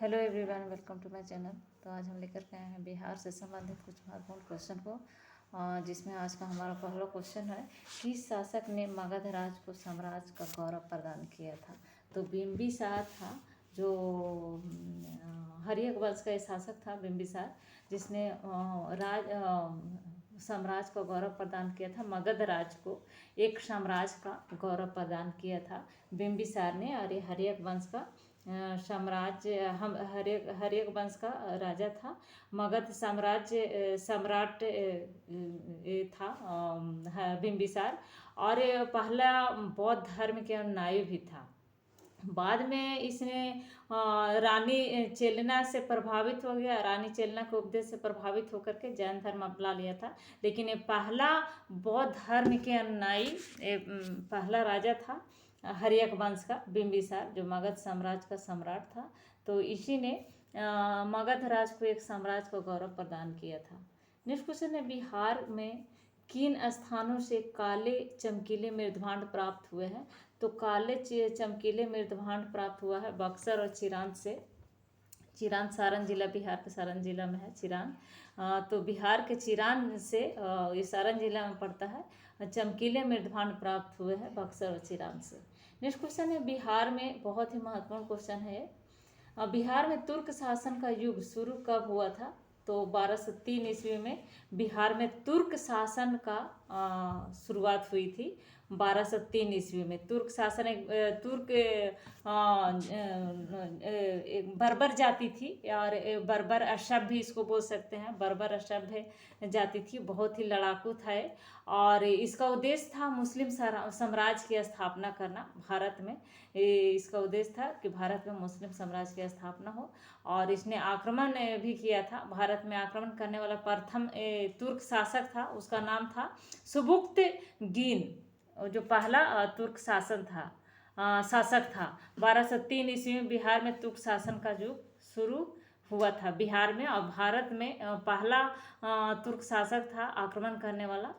Hello everyone, welcome to my channel. तो आज हम लेकर के आए हैं बिहार से संबंधित कुछ महत्वपूर्ण क्वेश्चन को, जिसमें आज का हमारा पहला क्वेश्चन है, किस शासक ने मगध राज को साम्राज्य का गौरव प्रदान किया था। तो बिंबिसार था, जो हर्यक वंश का शासक था बिंबिसार, जिसने साम्राज्य को गौरव प्रदान किया था। मगध राज को एक साम्राज्य का गौरव प्रदान किया था बिंबिसार ने। और ये हर्यक वंश का साम्राज्य, हम हर्यक वंश का राजा था। मगध साम्राज्य सम्राट था बिंबिसार, और ये पहला बौद्ध धर्म के अनुयायी भी था। बाद में इसने रानी चेलना से प्रभावित हो गया। रानी चेलना के उपदेश से प्रभावित होकर के जैन धर्म अपना लिया था। लेकिन ये पहला बौद्ध धर्म के अनुयायी पहला राजा था हर्यक वंश का बिंबिसार, जो मगध साम्राज्य का सम्राट था। तो इसी ने मगध राज को एक साम्राज्य को गौरव प्रदान किया था। नेक्स्ट क्वेश्चन है, बिहार में किन स्थानों से काले चमकीले मृदभांड प्राप्त हुए हैं। तो काले चमकीले मृदभांड प्राप्त हुआ है बक्सर और चिरांद से। चिरांद सारण जिला, बिहार के सारण जिला में है चिरांद। तो बिहार के चिरांद से, ये सारण जिला में पड़ता है। चमकीले मृदभांड प्राप्त हुए हैं बक्सर और चिरांद से। नेक्स्ट क्वेश्चन है, बिहार में बहुत ही महत्वपूर्ण क्वेश्चन है, बिहार में तुर्क शासन का युग शुरू कब हुआ था। तो 1203 ईस्वी में बिहार में तुर्क शासन का शुरुआत हुई थी। 1203 ईस्वी में तुर्क शासन तुर्क एक बर्बर जाति थी, और बर्बर असभ्य इसको बोल सकते हैं। बर्बर असभ्य जाति थी, बहुत ही लड़ाकू था। और इसका उद्देश्य था मुस्लिम साम्राज्य की स्थापना करना भारत में। इसका उद्देश्य था कि भारत में मुस्लिम साम्राज्य की स्थापना हो। और इसने आक्रमण भी किया था। भारत में आक्रमण करने वाला प्रथम तुर्क शासक था, उसका नाम था सुबुक्तगीन, जो पहला तुर्क शासन था शासक था। 1203 ईस्वी में बिहार में तुर्क शासन का युग शुरू हुआ था बिहार में। और भारत में पहला तुर्क शासक था आक्रमण करने वाला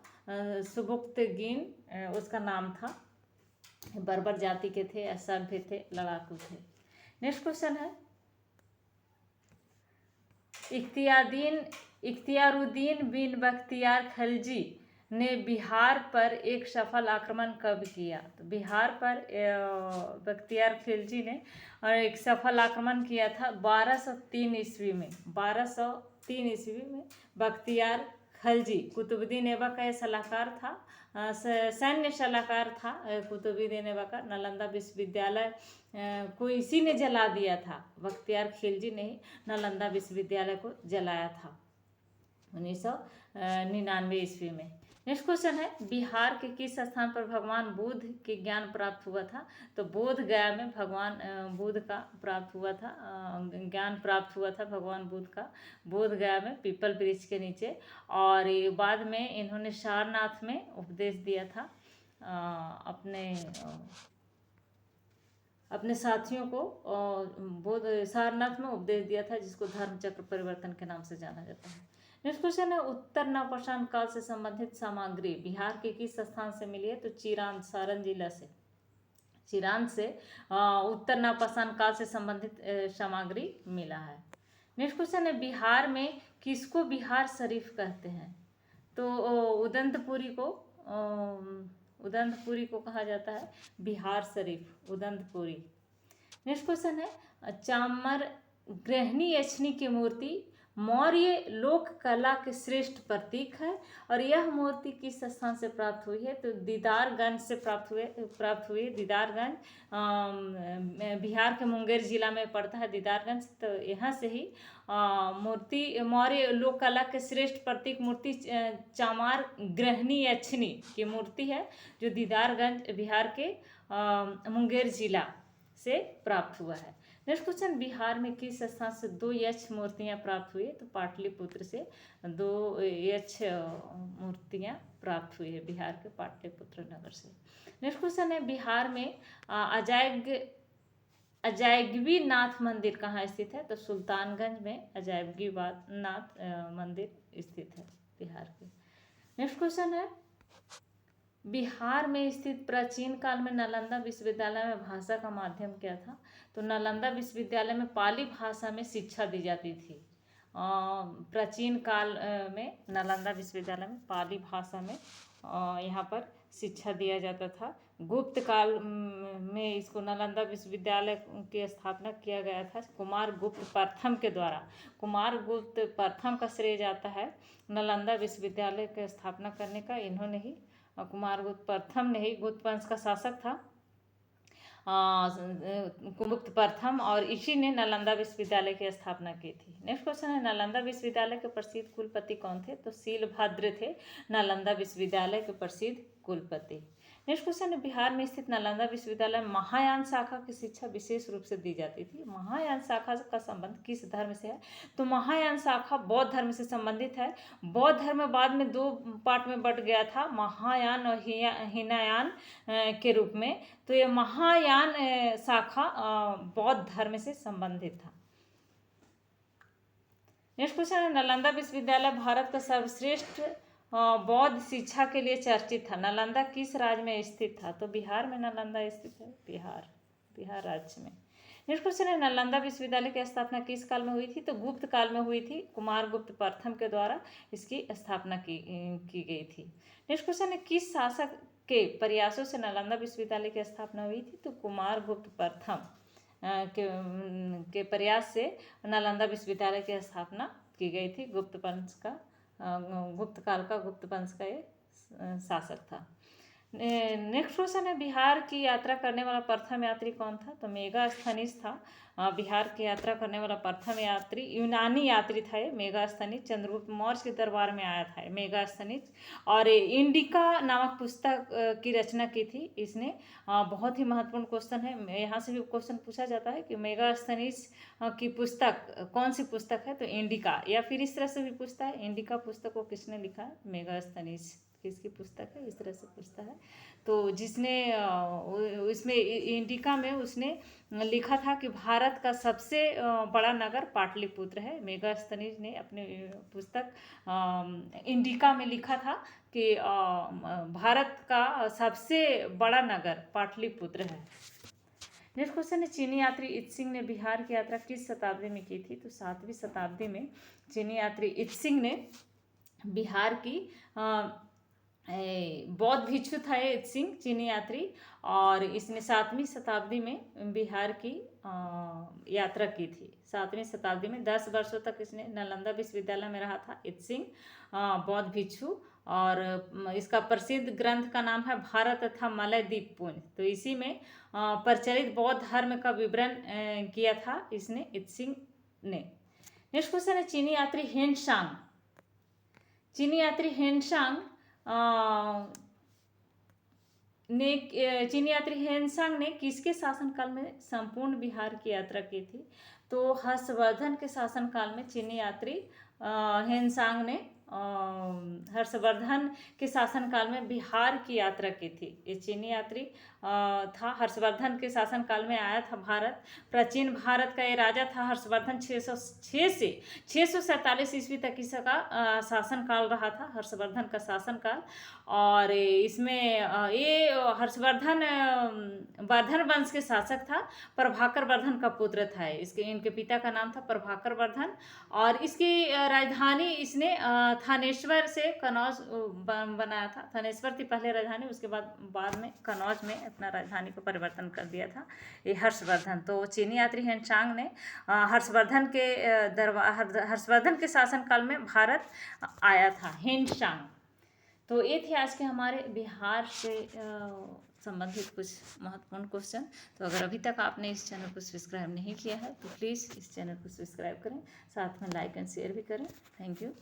सुबुक्तगीन, उसका नाम था। बर्बर जाति के थे, असभ्य थे, लड़ाकू थे। नेक्स्ट क्वेश्चन है, इख्तियारुद्दीन बिन बख्तियार खिलजी ने बिहार पर एक सफल आक्रमण कब किया। तो बिहार पर बख्तियार खिलजी ने एक सफल आक्रमण किया था 1203 ईस्वी में। 1203 ईस्वी में बख्तियार खिलजी कुतुबुद्दीन ऐबक का सलाहकार था, सैन्य सलाहकार था। कुतुबुद्दीन ऐबक का नालंदा विश्वविद्यालय को इसी ने जला दिया था। बख्तियार खिलजी ने ही नालंदा विश्वविद्यालय को जलाया था 1999 ईस्वी में। नेक्स्ट क्वेश्चन है, बिहार के किस स्थान पर भगवान बुद्ध के ज्ञान प्राप्त हुआ था। तो बोध गया में भगवान बुद्ध का प्राप्त हुआ था, ज्ञान प्राप्त हुआ था भगवान बुद्ध का बोध गया में, पीपल वृक्ष के नीचे। और बाद में इन्होंने सारनाथ में उपदेश दिया था अपने साथियों को। बोध सारनाथ में उपदेश दिया था, जिसको धर्म चक्र परिवर्तन के नाम से जाना जाता है। नेक्स्ट क्वेश्चन है, उत्तर नवपाषाण काल से संबंधित सामग्री बिहार के किस स्थान से मिली है। तो चिरांद सारण जिला से। चिरांद से उत्तर नवपाषाण काल से संबंधित सामग्री मिला है। नेक्स्ट क्वेश्चन है, बिहार में किसको बिहार शरीफ कहते हैं। तो उदंतपुरी को कहा जाता है बिहार शरीफ, उदंतपुरी। नेक्स्ट क्वेश्चन है, चामर गृहिणी यक्षिणी की मूर्ति मौर्य लोक कला के श्रेष्ठ प्रतीक है, और यह मूर्ति किस स्थान से प्राप्त हुई है। तो दीदारगंज से प्राप्त हुई। दीदारगंज बिहार के मुंगेर जिला में पड़ता है दीदारगंज। तो यहाँ से ही मूर्ति मौर्य लोक कला के श्रेष्ठ प्रतीक मूर्ति चामार गृहिणी यक्षिणी की मूर्ति है, जो दीदारगंज बिहार के मुंगेर जिला से प्राप्त हुआ है। नेक्स्ट क्वेश्चन, बिहार में किस स्थान से 2 यक्ष मूर्तियां प्राप्त हुई। तो पाटलिपुत्र से 2 यक्ष मूर्तियां प्राप्त हुई है बिहार के पाटलिपुत्र नगर से। नेक्स्ट क्वेश्चन है, बिहार में अजायबी नाथ मंदिर कहाँ स्थित है। तो सुल्तानगंज में अजायबी नाथ मंदिर स्थित है बिहार के। नेक्स्ट क्वेश्चन है, बिहार में स्थित प्राचीन काल में नालंदा विश्वविद्यालय में भाषा का माध्यम क्या था? तो नालंदा विश्वविद्यालय में पाली भाषा में शिक्षा दी जाती थी। प्राचीन काल में नालंदा विश्वविद्यालय में पाली भाषा में यहाँ पर शिक्षा दिया जाता था। गुप्त काल में इसको नालंदा विश्वविद्यालय की स्थापना किया गया था कुमार गुप्त प्रथम के द्वारा। कुमार गुप्त प्रथम का श्रेय जाता है नालंदा विश्वविद्यालय की स्थापना करने का। इन्होंने ही, कुमार गुप्त प्रथम ने ही, गुप्त वंश का शासक था गुप्त प्रथम, और इसी ने नालंदा विश्वविद्यालय की स्थापना की थी। नेक्स्ट क्वेश्चन है, नालंदा विश्वविद्यालय के प्रसिद्ध कुलपति कौन थे? तो शीलभद्र थे नालंदा विश्वविद्यालय के प्रसिद्ध कुलपति। नेक्स्ट क्वेश्चन है, बिहार में स्थित नालंदा विश्वविद्यालय में महायान शाखा की शिक्षा विशेष रूप से दी जाती थी। महायान शाखा का संबंध किस धर्म से है? तो महायान शाखा बौद्ध धर्म से संबंधित है। बौद्ध धर्म बाद में दो पार्ट में बट गया था, महायान और हीनयान के रूप में। तो ये महायान शाखा बौद्ध धर्म से संबंधित था। नेक्स्ट क्वेश्चन है, नालंदा विश्वविद्यालय भारत का सर्वश्रेष्ठ बौद्ध शिक्षा के लिए चर्चित था। नालंदा किस राज्य में स्थित था? तो बिहार में नालंदा स्थित है, बिहार राज्य में। नेक्स्ट क्वेश्चन है, नालंदा विश्वविद्यालय की स्थापना किस काल में हुई थी? तो गुप्त काल में हुई थी, कुमार गुप्त प्रथम के द्वारा इसकी स्थापना की गई थी। नेक्स्ट क्वेश्चन है, किस शासक के प्रयासों से नालंदा विश्वविद्यालय की स्थापना हुई थी? तो कुमार गुप्त प्रथम के प्रयास से नालंदा विश्वविद्यालय की स्थापना की गई थी। गुप्त काल का गुप्त वंश का ये शासक था। नेक्स्ट क्वेश्चन है, बिहार की यात्रा करने वाला प्रथम यात्री कौन था? तो मेगास्थनीज था। बिहार की यात्रा करने वाला प्रथम यात्री यूनानी यात्री था ये मेगास्थनीज। चंद्रगुप्त मौर्य के दरबार में आया था मेगास्थनीज, और इंडिका नामक पुस्तक की रचना की थी इसने। बहुत ही महत्वपूर्ण क्वेश्चन है, यहाँ से भी क्वेश्चन पूछा जाता है कि मेगास्थनीज की पुस्तक कौन सी पुस्तक है? तो इंडिका, या फिर इस तरह से भी पूछता है, इंडिका पुस्तक को किसने लिखा है? मेगास्थनीज किसकी पुस्तक है, इस तरह से पूछता है। तो जिसने इसमें इंडिका में उसने लिखा था कि भारत का सबसे बड़ा नगर पाटलिपुत्र है। मेगास्थनीज ने अपने पुस्तक इंडिका में लिखा था कि भारत का सबसे बड़ा नगर पाटलिपुत्र है। नेक्स्ट क्वेश्चन है, चीनी यात्री इत्सिंग ने बिहार की यात्रा किस शताब्दी में की थी? तो 7वीं शताब्दी में चीनी यात्री इत्सिंग ने बिहार की बौद्ध भिक्षु था ये इत्सिंग, चीनी यात्री, और इसने 7वीं शताब्दी में बिहार की यात्रा की थी। 7वीं शताब्दी में 10 वर्षों तक इसने नालंदा विश्वविद्यालय में रहा था इत्सिंग, बौद्ध भिक्षु। और इसका प्रसिद्ध ग्रंथ का नाम है भारत तथा मलय द्वीपपुंज। तो इसी में प्रचलित बौद्ध धर्म का विवरण किया था इसने, इत्सिंग ने। नेक्स्ट क्वेश्चन है, चीनी यात्री हेनसांग ने किसके शासनकाल में संपूर्ण बिहार की यात्रा की थी? तो हर्षवर्धन के शासनकाल में चीनी यात्री हेनसांग ने हर्षवर्धन के शासनकाल में बिहार की यात्रा की थी। ये चीनी यात्री था, हर्षवर्धन के शासनकाल में आया था भारत। प्राचीन भारत का ये राजा था हर्षवर्धन। 606 से 647 ईस्वी तक इसका शासनकाल रहा था, हर्षवर्धन का शासनकाल। और इसमें ये हर्षवर्धन वर्धन वंश के शासक था, प्रभाकर वर्धन का पुत्र था। इनके पिता का नाम था प्रभाकर वर्धन, और इसकी राजधानी इसने थानेश्वर से कनौज बनाया था। थानेश्वर थी पहले राजधानी, उसके बाद में कनौज में अपना राजधानी को परिवर्तन कर दिया था ये हर्षवर्धन। तो चीनी यात्री हेनसांग ने हर्षवर्धन के शासनकाल में भारत आया था, हेनसांग। तो ये थे आज के हमारे बिहार से संबंधित कुछ महत्वपूर्ण क्वेश्चन। तो अगर अभी तक आपने इस चैनल को सब्सक्राइब नहीं किया है तो प्लीज़ इस चैनल को सब्सक्राइब करें, साथ में लाइक एंड शेयर भी करें। Thank you.